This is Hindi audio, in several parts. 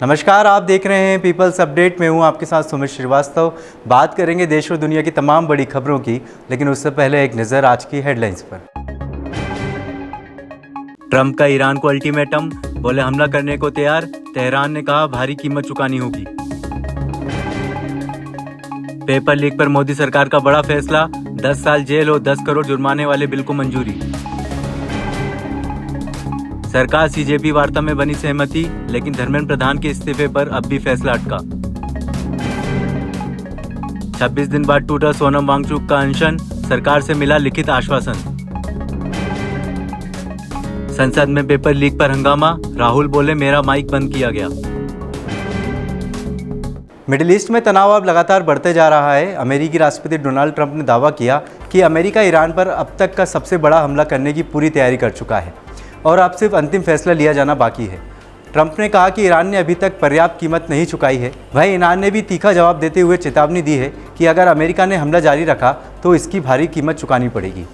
नमस्कार, आप देख रहे हैं पीपल्स अपडेट में हूं आपके साथ सुमित श्रीवास्तव। बात करेंगे देश और दुनिया की तमाम बड़ी खबरों की, लेकिन उससे पहले एक नज़र आज की हेडलाइंस पर। ट्रंप का ईरान को अल्टीमेटम, बोले हमला करने को तैयार। तेहरान ने कहा भारी कीमत चुकानी होगी। पेपर लीक पर मोदी सरकार का बड़ा फैसला, 10 साल जेल और 10 करोड़ जुर्माने वाले बिल को मंजूरी। सरकार सीजेपी वार्ता में बनी सहमति, लेकिन धर्मेंद्र प्रधान के इस्तीफे पर अब भी फैसला अटका। 26 दिन बाद टूटा सोनम वांगचुक का अनशन, सरकार से मिला लिखित आश्वासन। संसद में पेपर लीक पर हंगामा, राहुल बोले मेरा माइक बंद किया गया। मिडिल ईस्ट में तनाव अब लगातार बढ़ते जा रहा है। अमेरिकी राष्ट्रपति डोनाल्ड ट्रंप ने दावा किया कि अमेरिका ईरान पर अब तक का सबसे बड़ा हमला करने की पूरी तैयारी कर चुका है और अब सिर्फ अंतिम फैसला लिया जाना बाकी है। ट्रंप ने कहा कि ईरान ने अभी तक पर्याप्त कीमत नहीं चुकाई है। वहीं ईरान ने भी तीखा जवाब देते हुए चेतावनी दी है कि अगर अमेरिका ने हमला जारी रखा तो इसकी भारी कीमत चुकानी पड़ेगी।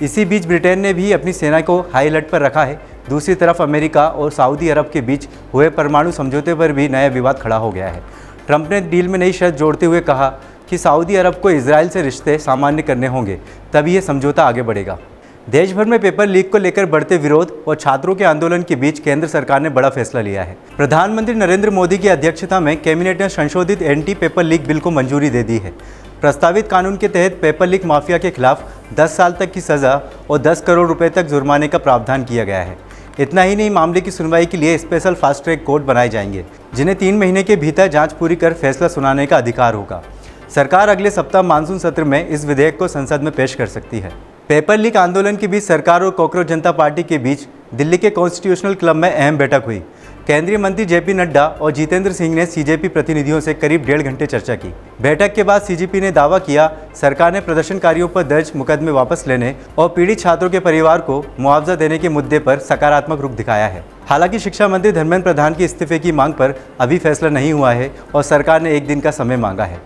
इसी बीच ब्रिटेन ने भी अपनी सेना को हाई अलर्ट पर रखा है। दूसरी तरफ अमेरिका और सऊदी अरब के बीच हुए परमाणु समझौते पर भी नया विवाद खड़ा हो गया है। ट्रंप ने डील में नई शर्त जोड़ते हुए कहा कि सऊदी अरब को इजराइल से रिश्ते सामान्य करने होंगे, तभी ये समझौता आगे बढ़ेगा। देश भर में पेपर लीक को लेकर बढ़ते विरोध और छात्रों के आंदोलन के बीच केंद्र सरकार ने बड़ा फैसला लिया है। प्रधानमंत्री नरेंद्र मोदी की अध्यक्षता में कैबिनेट ने संशोधित एंटी पेपर लीक बिल को मंजूरी दे दी है। प्रस्तावित कानून के तहत पेपर लीक माफिया के खिलाफ 10 साल तक की सज़ा और 10 करोड़ रुपए तक जुर्माने का प्रावधान किया गया है। इतना ही नहीं, मामले की सुनवाई के लिए स्पेशल फास्ट ट्रैक कोर्ट बनाए जाएंगे, जिन्हें 3 महीने के भीतर जांच पूरी कर फैसला सुनाने का अधिकार होगा। सरकार अगले सप्ताह मानसून सत्र में इस विधेयक को संसद में पेश कर सकती है। पेपर लीक आंदोलन के बीच सरकार और कॉकरोच जनता पार्टी के बीच दिल्ली के कॉन्स्टिट्यूशनल क्लब में अहम बैठक हुई। केंद्रीय मंत्री जेपी नड्डा और जितेंद्र सिंह ने सीजेपी प्रतिनिधियों से करीब 1.5 घंटे चर्चा की। बैठक के बाद सीजेपी ने दावा किया सरकार ने प्रदर्शनकारियों पर दर्ज मुकदमे वापस लेने और पीड़ित छात्रों के परिवार को मुआवजा देने के मुद्दे पर सकारात्मक रुख दिखाया है। हालांकि शिक्षा मंत्री धर्मेंद्र प्रधान के इस्तीफे की मांग पर अभी फैसला नहीं हुआ है और सरकार ने 1 दिन का समय मांगा है।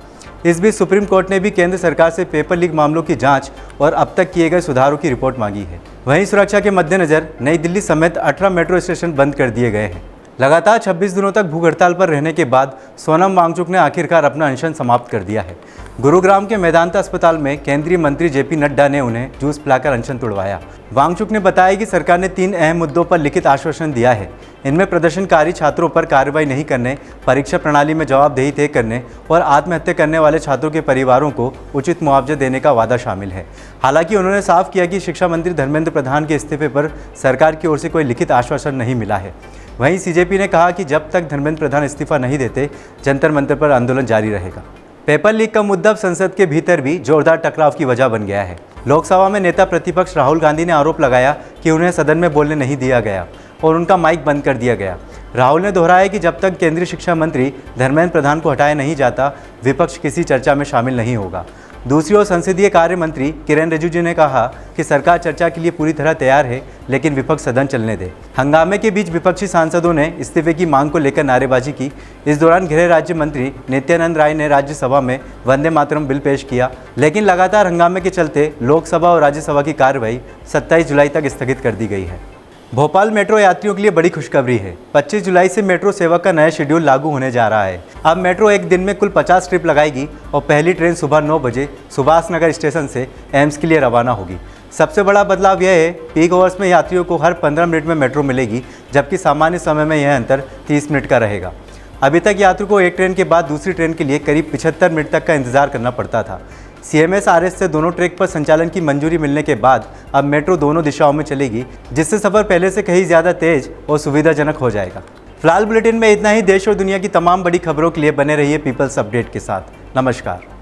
इस बीच सुप्रीम कोर्ट ने भी केंद्र सरकार से पेपर लीक मामलों की जांच और अब तक किए गए सुधारों की रिपोर्ट मांगी है। वहीं सुरक्षा के मद्देनजर नई दिल्ली समेत 18 मेट्रो स्टेशन बंद कर दिए गए हैं। लगातार 26 दिनों तक भूख हड़ताल पर रहने के बाद सोनम वांगचुक ने आखिरकार अपना अनशन समाप्त कर दिया है। गुरुग्राम के मेदांता अस्पताल में केंद्रीय मंत्री जेपी नड्डा ने उन्हें जूस पिलाकर अनशन तोड़वाया। वांगचुक ने बताया कि सरकार ने 3 अहम मुद्दों पर लिखित आश्वासन दिया है। इनमें प्रदर्शनकारी छात्रों पर कार्रवाई नहीं करने, परीक्षा प्रणाली में जवाबदेही तय करने और आत्महत्या करने वाले छात्रों के परिवारों को उचित मुआवजा देने का वादा शामिल है। हालांकि उन्होंने साफ किया कि शिक्षा मंत्री धर्मेंद्र प्रधान के इस्तीफे पर सरकार की ओर से कोई लिखित आश्वासन नहीं मिला है। वहीं सीजेपी ने कहा कि जब तक धर्मेंद्र प्रधान इस्तीफा नहीं देते, जंतर मंतर पर आंदोलन जारी रहेगा। पेपर लीक का मुद्दा संसद के भीतर भी जोरदार टकराव की वजह बन गया है। लोकसभा में नेता प्रतिपक्ष राहुल गांधी ने आरोप लगाया कि उन्हें सदन में बोलने नहीं दिया गया और उनका माइक बंद कर दिया गया। राहुल ने दोहराया कि जब तक केंद्रीय शिक्षा मंत्री धर्मेंद्र प्रधान को हटाया नहीं जाता, विपक्ष किसी चर्चा में शामिल नहीं होगा। दूसरी ओर संसदीय कार्य मंत्री किरेन रिजिजू ने कहा कि सरकार चर्चा के लिए पूरी तरह तैयार है, लेकिन विपक्ष सदन चलने दे। हंगामे के बीच विपक्षी सांसदों ने इस्तीफे की मांग को लेकर नारेबाजी की। इस दौरान गृह राज्य मंत्री नित्यानंद राय ने राज्यसभा में वंदे मातरम बिल पेश किया, लेकिन लगातार हंगामे के चलते लोकसभा और राज्यसभा की कार्रवाई 27 जुलाई तक स्थगित कर दी गई है। भोपाल मेट्रो यात्रियों के लिए बड़ी खुशखबरी है। 25 जुलाई से मेट्रो सेवा का नया शेड्यूल लागू होने जा रहा है। अब मेट्रो एक दिन में कुल 50 ट्रिप लगाएगी और पहली ट्रेन सुबह 9 बजे सुभाष नगर स्टेशन से एम्स के लिए रवाना होगी। सबसे बड़ा बदलाव यह है, पीक आवर्स में यात्रियों को हर 15 मिनट में मेट्रो मिलेगी, जबकि सामान्य समय में यह अंतर 30 मिनट का रहेगा। अभी तक यात्रियों को एक ट्रेन के बाद दूसरी ट्रेन के लिए करीब 75 मिनट तक का इंतजार करना पड़ता था। CMSRS से दोनों ट्रैक पर संचालन की मंजूरी मिलने के बाद अब मेट्रो दोनों दिशाओं में चलेगी, जिससे सफ़र पहले से कहीं ज़्यादा तेज और सुविधाजनक हो जाएगा। फिलहाल बुलेटिन में इतना ही। देश और दुनिया की तमाम बड़ी खबरों के लिए बने रहिए पीपल्स अपडेट के साथ। नमस्कार।